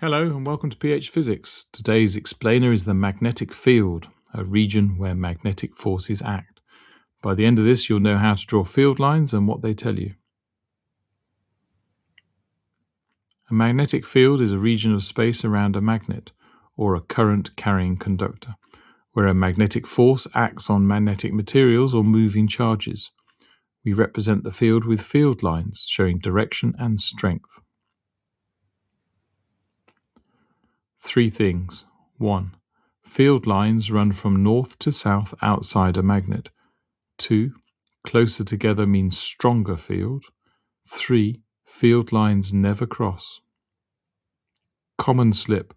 Hello and welcome to PH Physics. Today's explainer is the magnetic field, a region where magnetic forces act. By the end of this, you'll know how to draw field lines and what they tell you. A magnetic field is a region of space around a magnet, or a current-carrying conductor, where a magnetic force acts on magnetic materials or moving charges. We represent the field with field lines, showing direction and strength. Three things. 1. Field lines run from north to south outside a magnet. 2. Closer together means stronger field. 3. Field lines never cross. Common slip.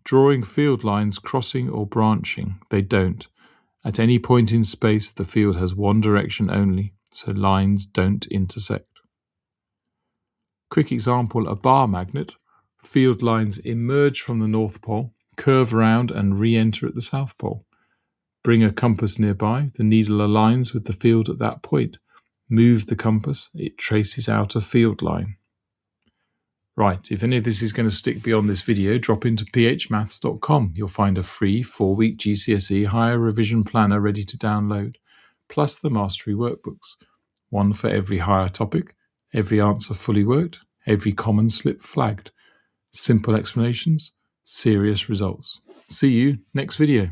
Drawing field lines crossing or branching. They don't. At any point in space, the field has one direction only, so lines don't intersect. Quick example, a bar magnet. Field lines emerge from the North Pole, curve around and re-enter at the South Pole. Bring a compass nearby, the needle aligns with the field at that point. Move the compass, it traces out a field line. Right, if any of this is going to stick beyond this video, drop into phmaths.com. You'll find a free 4-week GCSE higher revision planner ready to download, plus the mastery workbooks. One for every higher topic, every answer fully worked, every common slip flagged. Simple explanations, serious results. See you next video.